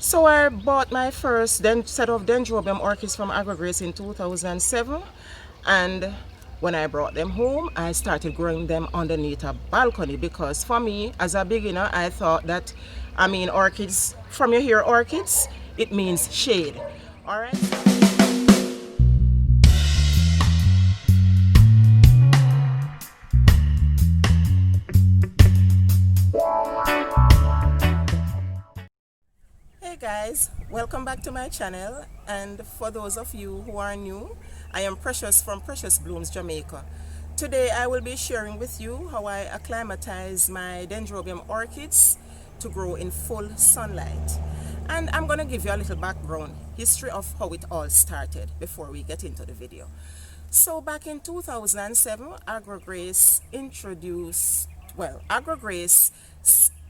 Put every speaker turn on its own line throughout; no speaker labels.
So I bought my first set of Dendrobium orchids from Grace in 2007, and when I brought them home, I started growing them underneath a balcony because for me, as a beginner, I thought that, orchids, from you hear orchids, it means shade. All right. Hey guys, welcome back to my channel, and for those of you who are new, I am Precious from Precious Blooms, Jamaica. Today I will be sharing with you how I acclimatize my Dendrobium orchids to grow in full sunlight. And I'm going to give you a little background history of how it all started before we get into the video. So back in 2007, Grace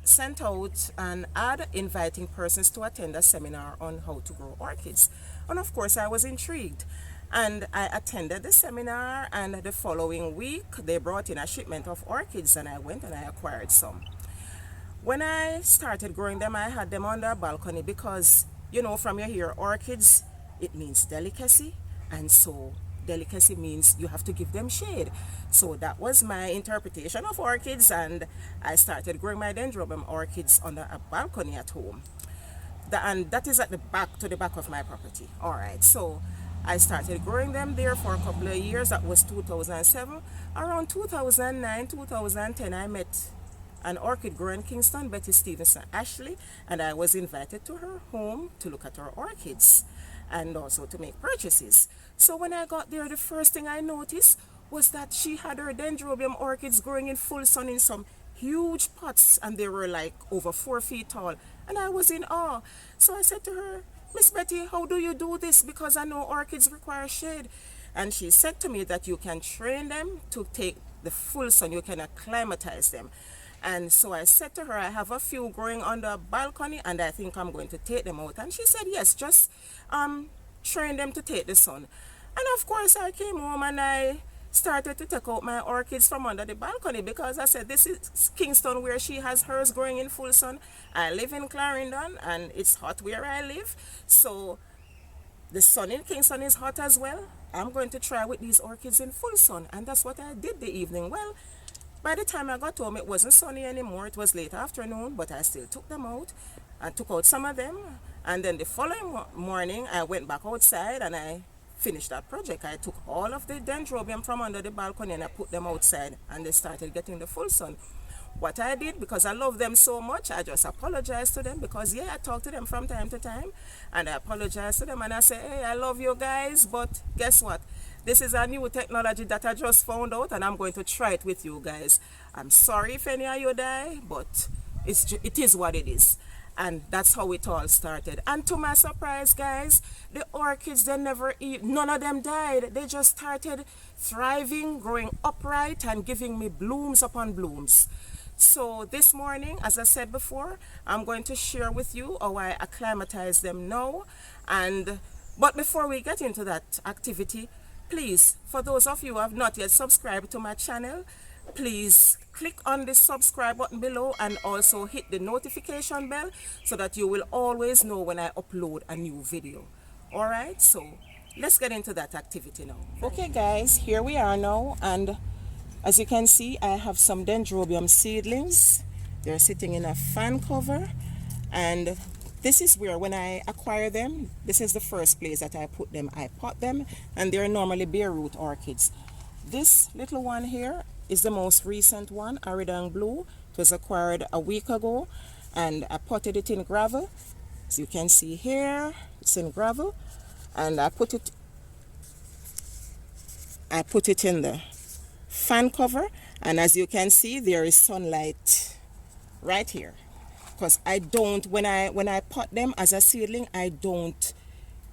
sent out an ad inviting persons to attend a seminar on how to grow orchids. And of course, I was intrigued. And I attended the seminar, and the following week, they brought in a shipment of orchids, and I went and I acquired some. When I started growing them, I had them under a balcony because, you know, from you hear orchids, it means delicacy, and so delicacy means you have to give them shade. So that was my interpretation of orchids, and I started growing my Dendrobium orchids under a balcony at home. And that is at the back of my property. All right, so I started growing them there for a couple of years. That was 2007. Around 2009, 2010, I met an orchid grower in Kingston, Betty Stevenson Ashley, and I was invited to her home to look at her orchids and also to make purchases. So when I got there, the first thing I noticed was that she had her Dendrobium orchids growing in full sun in some huge pots, and they were like over 4 feet tall, and I was in awe. So I said to her, "Miss Betty, how do you do this? Because I know orchids require shade." And she said to me that you can train them to take the full sun, you can acclimatize them. And so I said to her, I have a few growing under a balcony, and I think I'm going to take them out. And she said, yes, just train them to take the sun. And of course, I came home and I started to take out my orchids from under the balcony, because I said, this is Kingston where she has hers growing in full sun. I live in Clarendon and it's hot where I live. So the sun in Kingston is hot as well. I'm going to try with these orchids in full sun. And that's what I did the evening. Well, by the time I got home, it wasn't sunny anymore. It was late afternoon, but I still took them out. I took out some of them. And then the following morning, I went back outside and I finished that project. I took all of the Dendrobium from under the balcony and I put them outside, and they started getting the full sun. What I did, because I love them so much, I just apologized to them, because I talk to them from time to time, and I apologized to them and I say, hey, I love you guys, but guess what? This is a new technology that I just found out, and I'm going to try it with you guys. I'm sorry if any of you die, but it is what it is. And that's how it all started. And to my surprise, guys, the orchids, none of them died. They just started thriving, growing upright, and giving me blooms upon blooms. So this morning, as I said before, I'm going to share with you how I acclimatize them now. But before we get into that activity, please, for those of you who have not yet subscribed to my channel, please click on the subscribe button below and also hit the notification bell so that you will always know when I upload a new video. All right, so let's get into that activity now. Okay guys, here we are now, and as you can see, I have some Dendrobium seedlings. They're sitting in a fan cover, and this is where, when I acquire them, this is the first place that I put them. I pot them, and they're normally bare root orchids. This little one here is the most recent one, Aridang Blue. It was acquired a week ago, and I potted it in gravel. As you can see here, it's in gravel, and I put it in the fan cover, and as you can see, there is sunlight right here. Because I don't, when I pot them as a seedling, I don't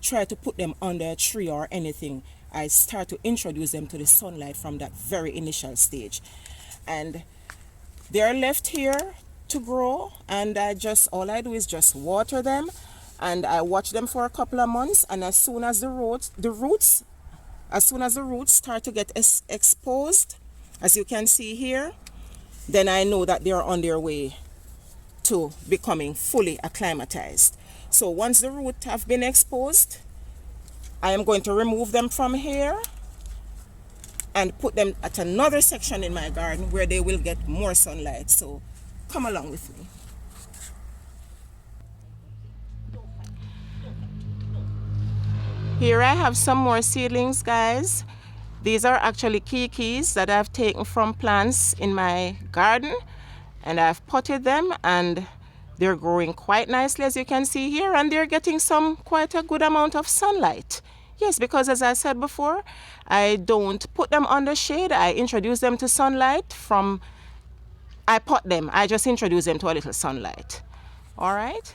try to put them under a tree or anything. I start to introduce them to the sunlight from that very initial stage. And they're left here to grow, and all I do is just water them, and I watch them for a couple of months, and as soon as the roots start to get exposed, as you can see here, then I know that they're on their way to becoming fully acclimatized. So once the roots have been exposed, I am going to remove them from here and put them at another section in my garden where they will get more sunlight. So come along with me. Here I have some more seedlings, guys. These are actually kikis that I've taken from plants in my garden, and I've potted them, and they're growing quite nicely, as you can see here, and they're getting quite a good amount of sunlight. Yes, because as I said before, I don't put them under shade. I introduce them to sunlight I pot them. I just introduce them to a little sunlight. All right.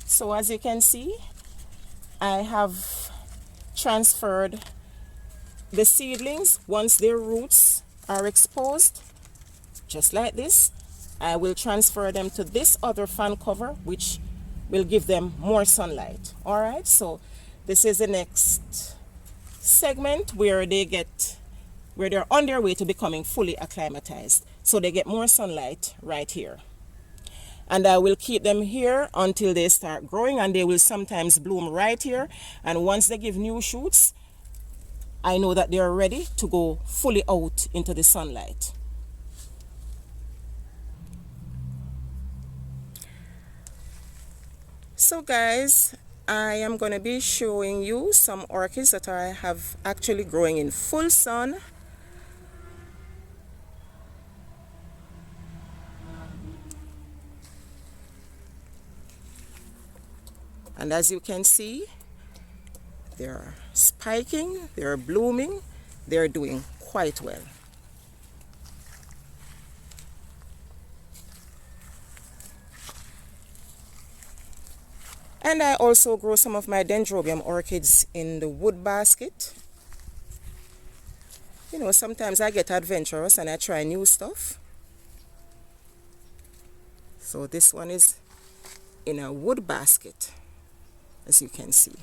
So as you can see, I have transferred the seedlings. Once their roots are exposed, just like this, I will transfer them to this other fan cover, which will give them more sunlight. All right, so this is the next segment where they're on their way to becoming fully acclimatized. So they get more sunlight right here. And I will keep them here until they start growing, and they will sometimes bloom right here. And once they give new shoots, I know that they are ready to go fully out into the sunlight. So guys, I am going to be showing you some orchids that I have actually growing in full sun. And as you can see, they're spiking, they're blooming, they're doing quite well. And I also grow some of my Dendrobium orchids in the wood basket. You know, sometimes I get adventurous and I try new stuff. So this one is in a wood basket, as you can see.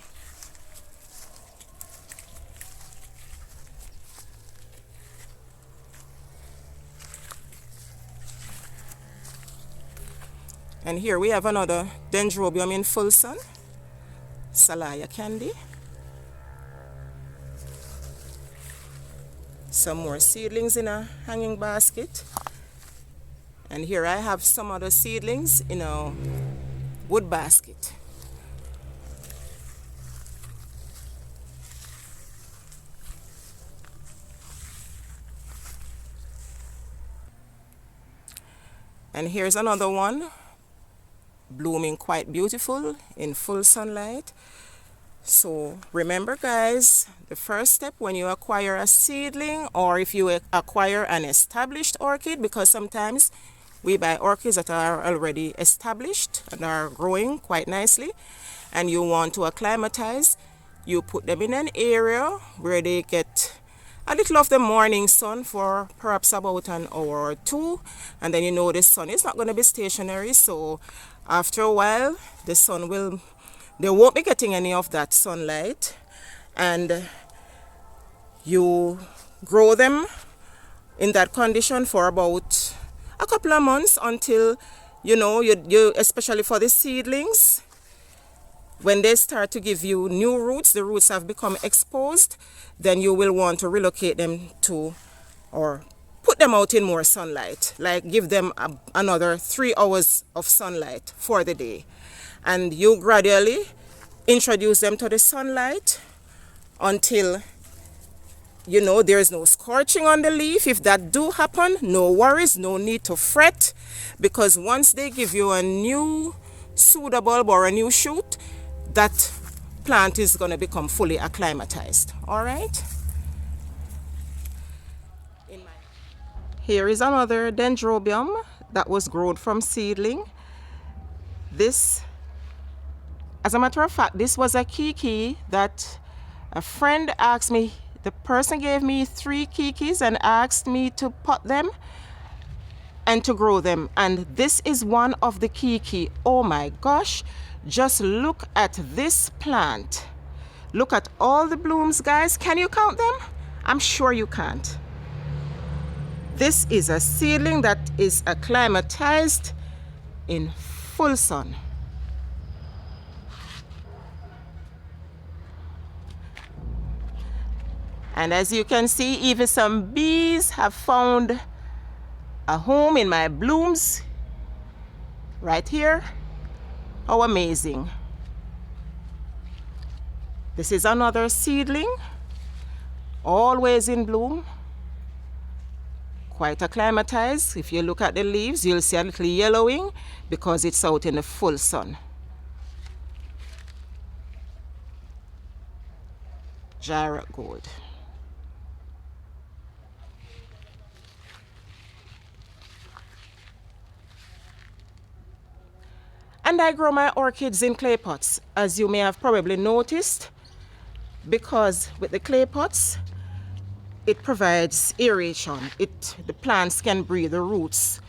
And here we have another Dendrobium in full sun, Salaya Candy. Some more seedlings in a hanging basket. And here I have some other seedlings in a wood basket. And here's another one, blooming quite beautiful in full sunlight. So remember guys, the first step when you acquire a seedling, or if you acquire an established orchid, because sometimes we buy orchids that are already established and are growing quite nicely, and you want to acclimatize, you put them in an area where they get a little of the morning sun for perhaps about an hour or two, and then you know the sun is not going to be stationary, so after a while they won't be getting any of that sunlight, and you grow them in that condition for about a couple of months until you especially for the seedlings, when they start to give you new roots, the roots have become exposed, then you will want to relocate them to, or put them out in more sunlight, like give them another 3 hours of sunlight for the day. And you gradually introduce them to the sunlight until there is no scorching on the leaf. If that do happen, no worries, no need to fret, because once they give you a new pseudobulb or a new shoot, that plant is going to become fully acclimatized. All right. Here is another Dendrobium that was grown from seedling. This, as a matter of fact, this was a kiki that a friend asked me. The person gave me 3 kikis and asked me to pot them and to grow them. And this is one of the kiki. Oh my gosh. Just look at this plant. Look at all the blooms, guys. Can you count them? I'm sure you can't. This is a seedling that is acclimatized in full sun. And as you can see, even some bees have found a home in my blooms right here. How amazing. This is another seedling, always in bloom, quite acclimatized. If you look at the leaves, you'll see a little yellowing because it's out in the full sun. Jarrett Gold. And I grow my orchids in clay pots, as you may have probably noticed, because with the clay pots, it provides aeration. The plants can breathe, the roots.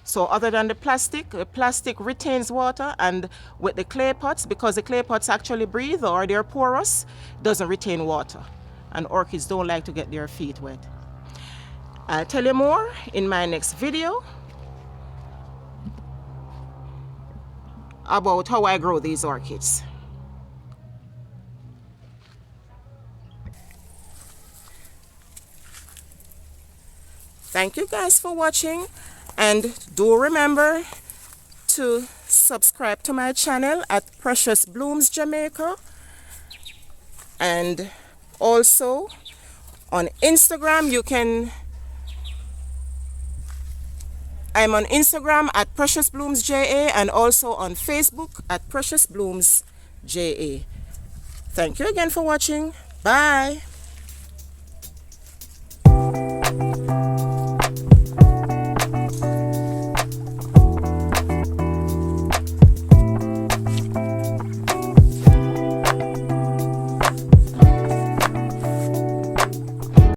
So other than the plastic retains water, and with the clay pots, because the clay pots actually breathe or they're porous, doesn't retain water. And orchids don't like to get their feet wet. I'll tell you more in my next video about how I grow these orchids. Thank you guys for watching, and do remember to subscribe to my channel at Precious Blooms Jamaica, and also on Instagram I'm on Instagram at Precious Blooms JA, and also on Facebook at Precious Blooms JA. Thank you again for watching. Bye.